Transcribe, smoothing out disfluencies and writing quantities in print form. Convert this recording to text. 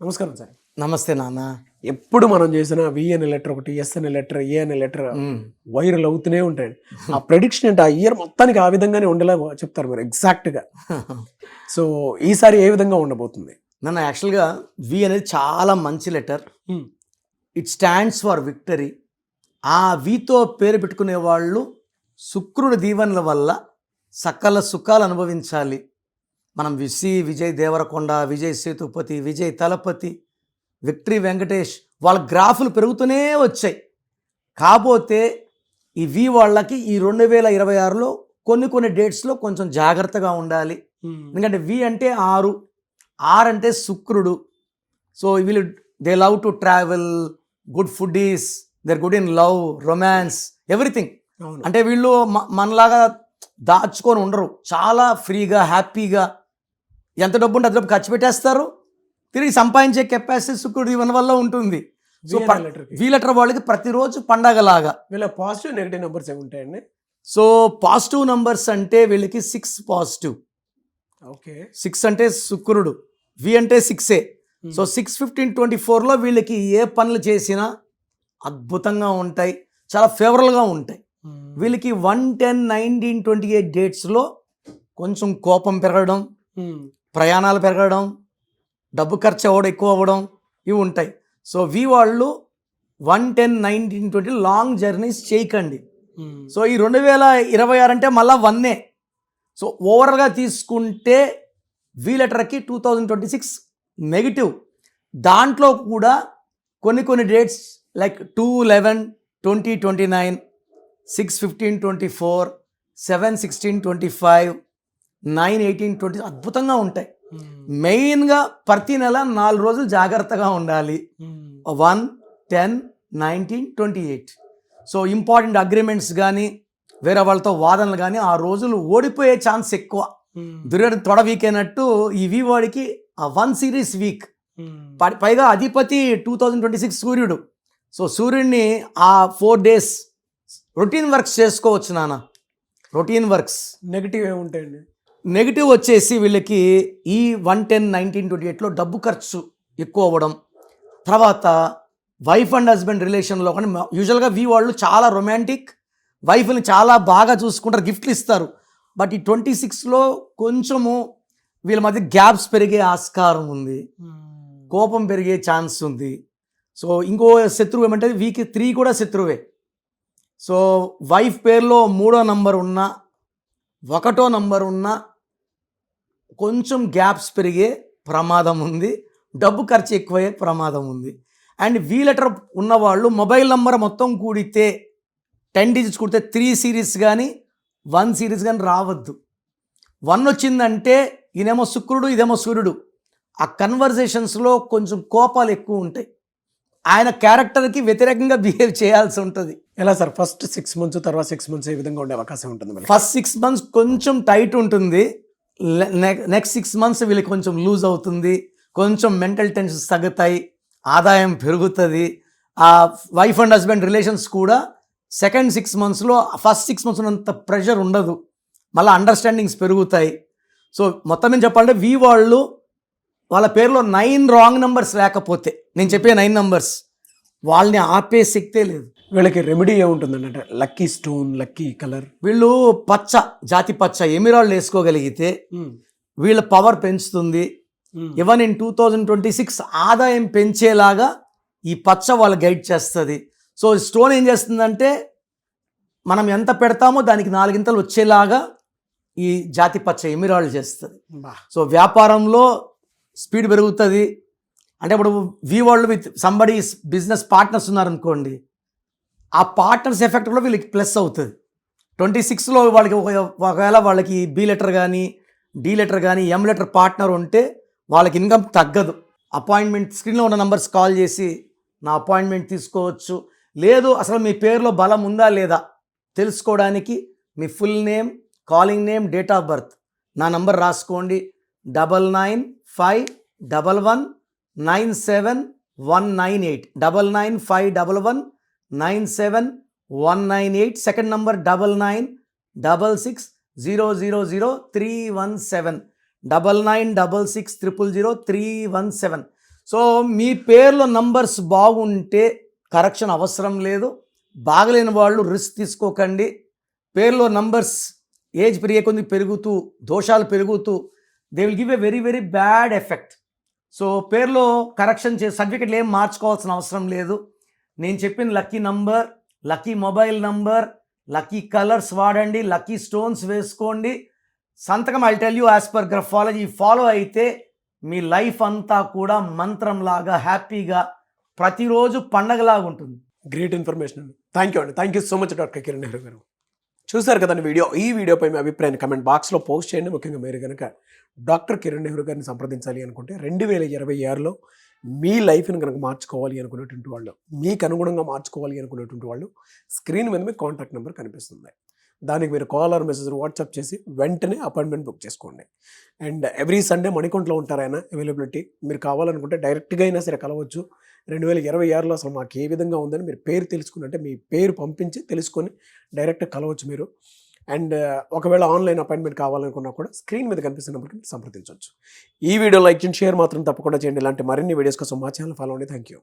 నమస్కారం సార్. నమస్తే నాన్న. ఎప్పుడు మనం చేసిన వి అనే లెటర్ ఒకటి, ఎస్ అనే లెటర్, ఏ అనే లెటర్ వైరల్ అవుతూనే ఉంటాయి. ఆ ప్రెడిక్షన్ అంటే ఆ ఇయర్ మొత్తానికి ఆ విధంగానే ఉండేలా చెప్తారు మీరు ఎగ్జాక్ట్గా. సో ఈసారి ఏ విధంగా ఉండబోతుంది? నాన్న, యాక్చువల్గా వి అనేది చాలా మంచి letter. It stands for victory. ఆ వితో పేరు పెట్టుకునే వాళ్ళు శుక్రుడి దీవెనల వల్ల సకల సుఖాలు అనుభవించాలి. మనం విజయ్ దేవరకొండ, విజయ్ సేతుపతి, విజయ్ తలపతి, విక్టరీ వెంకటేష్ వాళ్ళ గ్రాఫులు పెరుగుతూనే వచ్చాయి. కాకపోతే ఈ వి వాళ్ళకి ఈ 2026లో కొన్ని డేట్స్లో కొంచెం జాగ్రత్తగా ఉండాలి. ఎందుకంటే వి అంటే 6 అంటే శుక్రుడు. సో వీళ్ళు they love to travel, good food is, they're good in love, romance, everything. అంటే వీళ్ళు మనలాగా దాచుకొని ఉండరు. చాలా ఫ్రీగా, హ్యాపీగా ఎంత డబ్బు ఉంటే అంత డబ్బు ఖర్చు పెట్టేస్తారు. తిరిగి సంపాదించే కెపాసిటీ శుక్రుడు దీవెన వల్ల ఉంటుంది. సో వి లెటర్ వాళ్ళకి ప్రతిరోజు పండగలాగా. వీళ్ళ పాజిటివ్ నెగిటివ్ నెంబర్స్ ఏమి ఉంటాయండి? సో పాజిటివ్ నంబర్స్ అంటే వీళ్ళకి 6 పాజిటివ్. ఓకే, 6 అంటే శుక్రుడు, వి అంటే 6. సో 6, 15, 24లో వీళ్ళకి ఏ పనులు చేసినా అద్భుతంగా ఉంటాయి, చాలా ఫేవరబుల్గా ఉంటాయి. వీళ్ళకి 1, 10, 19, 28 డేట్స్లో కొంచెం కోపం పెరగడం, ప్రయాణాలు పెరగడం, డబ్బు ఖర్చు అవ్వడం, ఎక్కువ అవ్వడం, ఇవి ఉంటాయి. సో వి వాళ్ళు 1, 10, 19, 20 లాంగ్ జర్నీస్ చేయకండి. సో ఈ 2026 అంటే మళ్ళీ 1. సో ఓవరాల్గా తీసుకుంటే వి లెటర్కి 2026 నెగిటివ్. దాంట్లో కూడా కొన్ని డేట్స్ లైక్ 2, 11, 20, 29, 6, 15, 24, 7, 16, 25, 9, 18, 20 అద్భుతంగా ఉంటాయి. మెయిన్గా ప్రతి నెల 4 రోజులు జాగ్రత్తగా ఉండాలి. 1, 10, 19, 28. సో ఇంపార్టెంట్ అగ్రిమెంట్స్ కానీ వేరే వాళ్ళతో వాదనలు కానీ ఆ రోజులు ఓడిపోయే ఛాన్స్ ఎక్కువ. దుర్యోధన తొడ వీక్ అయినట్టు ఈ వి వాడికి ఆ 1 సిరీస్ వీక్. పైగా అధిపతి 2026 సూర్యుడు. సో సూర్యుడిని ఆ 4 డేస్ రొటీన్ వర్క్స్ చేసుకోవచ్చు నాన్న. Routine works. నెగిటివ్ ఏముంటాయండి? నెగిటివ్ వచ్చేసి వీళ్ళకి ఈ 1, 10, 19, 28లో డబ్బు ఖర్చు ఎక్కువ అవ్వడం. తర్వాత వైఫ్ అండ్ హస్బెండ్ రిలేషన్లో కానీ యూజువల్గా వి వాళ్ళు చాలా రొమాంటిక్, వైఫ్ని చాలా బాగా చూసుకుంటారు, గిఫ్ట్లు ఇస్తారు. బట్ ఈ 26లో కొంచెము వీళ్ళ మధ్య గ్యాప్స్ పెరిగే ఆస్కారం ఉంది, కోపం పెరిగే ఛాన్స్ ఉంది. సో ఇంకో శత్రువు ఏమంటే వీకి 3 కూడా శత్రువే. సో వైఫ్ పేరులో 3వ నంబర్ ఉన్నా, 1వ నంబర్ ఉన్నా కొంచెం గ్యాప్స్ పెరిగే ప్రమాదం ఉంది, డబ్బు ఖర్చు ఎక్కువయ్యే ప్రమాదం ఉంది. అండ్ వి లెటర్ ఉన్నవాళ్ళు మొబైల్ నంబర్ మొత్తం కూడితే 10 డిజిట్స్ కూడితే 3 సిరీస్ కానీ 1 సిరీస్ కానీ రావద్దు. 1 వచ్చిందంటే ఈయనేమో శుక్రుడు, ఇదేమో సూర్యుడు. ఆ కన్వర్జేషన్స్లో కొంచెం కోపాలు ఎక్కువ ఉంటాయి. ఆయన క్యారెక్టర్కి వ్యతిరేకంగా బిహేవ్ చేయాల్సి ఉంటుంది. ఎలా సార్? ఫస్ట్ 6 months, తర్వాత 6 months ఏ విధంగా ఉండే అవకాశం ఉంటుంది? ఫస్ట్ 6 months కొంచెం టైట్ ఉంటుంది. నెక్స్ట్ 6 months వీళ్ళకి కొంచెం లూజ్ అవుతుంది, కొంచెం మెంటల్ టెన్షన్స్ తగ్గుతాయి, ఆదాయం పెరుగుతుంది. ఆ వైఫ్ అండ్ హస్బెండ్ రిలేషన్స్ కూడా సెకండ్ 6 monthsలో ఫస్ట్ 6 months ఉన్నంత ప్రెషర్ ఉండదు, మళ్ళీ అండర్స్టాండింగ్స్ పెరుగుతాయి. సో మొత్తం ఏం చెప్పాలంటే వి వాళ్ళు వాళ్ళ పేరులో 9 రాంగ్ నెంబర్స్ లేకపోతే, నేను చెప్పే 9 నెంబర్స్ వాళ్ళని ఆపే శక్తే లేదు. వీళ్ళకి రెమెడీ ఏముంటుందండి? అంటే లక్కీ స్టోన్, లక్కీ కలర్. వీళ్ళు పచ్చ, జాతి పచ్చ ఎమిరాల్డ్ వేసుకోగలిగితే వీళ్ళ పవర్ పెంచుతుంది. ఈవెన్ ఇన్ 2026 ఆదాయం పెంచేలాగా ఈ పచ్చ వాళ్ళు గైడ్ చేస్తుంది. సో స్టోన్ ఏం చేస్తుందంటే మనం ఎంత పెడతామో దానికి 4 ఇంతలు వచ్చేలాగా ఈ జాతి పచ్చ ఎమిరాల్డ్ చేస్తుంది. సో వ్యాపారంలో స్పీడ్ పెరుగుతుంది. అంటే ఇప్పుడు వి వాళ్ళు విత్ సంబడి బిజినెస్ పార్ట్నర్స్ ఉన్నారనుకోండి, ఆ పార్ట్నర్స్ ఎఫెక్ట్ కూడా వీళ్ళకి ప్లస్ అవుతుంది. 26లో వాళ్ళకి ఒకవేళ వాళ్ళకి బి లెటర్ కానీ, డి లెటర్ కానీ, ఎం లెటర్ పార్ట్నర్ ఉంటే వాళ్ళకి ఇన్కమ్ తగ్గదు. అపాయింట్మెంట్ స్క్రీన్లో ఉన్న నంబర్స్ కాల్ చేసి నా అపాయింట్మెంట్ తీసుకోవచ్చు. లేదు అసలు మీ పేరులో బలం ఉందా లేదా తెలుసుకోవడానికి మీ full name, calling name, date of birth, నా నంబర్ రాసుకోండి. 9951197198, 9951197198. Second number 9966000317, 9966000317. సో మీ పేర్లో నంబర్స్ బాగుంటే కరెక్షన్ అవసరం లేదు. బాగలేని వాళ్ళు రిస్క్ తీసుకోకండి. పేర్లో నంబర్స్ ఏజ్ పెరిగే కొద్ది పెరుగుతూ దోషాలు పెరుగుతూ they will give a very very bad effect. So పేర్లో కరెక్షన్ సర్టిఫికెట్లు ఏం మార్చుకోవాల్సిన అవసరం లేదు. నేను చెప్పిన lucky number, lucky mobile number, lucky colours వాడండి, లక్కీ స్టోన్స్ వేసుకోండి. సంతకం I tell you as per graphology follow అయితే మీ లైఫ్ అంతా కూడా మంత్రంలాగా హ్యాపీగా ప్రతిరోజు పండగలాగా ఉంటుంది. గ్రేట్ ఇన్ఫర్మేషన్ అండి. థ్యాంక్ యూ అండి. Thank you so much doctor Kiran Nehru గారు. చూసారు కదండి వీడియో. ఈ వీడియోపై మీ అభిప్రాయాన్ని కమెంట్ బాక్స్లో పోస్ట్ చేయండి. ముఖ్యంగా మీరు కనుక డాక్టర్ కిరణ్ నెహ్రూ గారిని సంప్రదించాలి అనుకుంటే 2026లో మీ లైఫ్ని కనుక మార్చుకోవాలి అనుకునేటువంటి వాళ్ళు, మీకు అనుగుణంగా మార్చుకోవాలి అనుకునేటువంటి వాళ్ళు స్క్రీన్ మీద మీ కాంటాక్ట్ నెంబర్ కనిపిస్తుంది. దానికి మీరు కాల్ ఆర్ మెసేజ్ వాట్సాప్ చేసి వెంటనే అపాయింట్మెంట్ బుక్ చేసుకోండి. అండ్ ఎవ్రీ సండే మణికొండలో ఉంటారు ఆయన అవైలబిలిటీ. మీరు కావాలనుకుంటే డైరెక్ట్గా అయినా సరే కలవచ్చు. 2026లో అసలు మాకు ఏ విధంగా ఉందని మీరు పేరు తెలుసుకుని, అంటే మీ పేరు పంపించి తెలుసుకొని డైరెక్ట్ కలవచ్చు మీరు. అండ్ ఒకవేళ ఆన్లైన్ అపాయింట్మెంట్ కావాలనుకున్నా కూడా స్క్రీన్ మీద కనిపిస్తున్న నెంబర్కి మీరు సంప్రదించవచ్చు. ఈ వీడియో లైక్ చేయండి, షేర్ మాత్రం తప్పకుండా చేయండి. ఇలాంటి మరిన్ని వీడియోస్ కోసం మా ఛానల్ ఫాలో అవ్వండి. Thank you.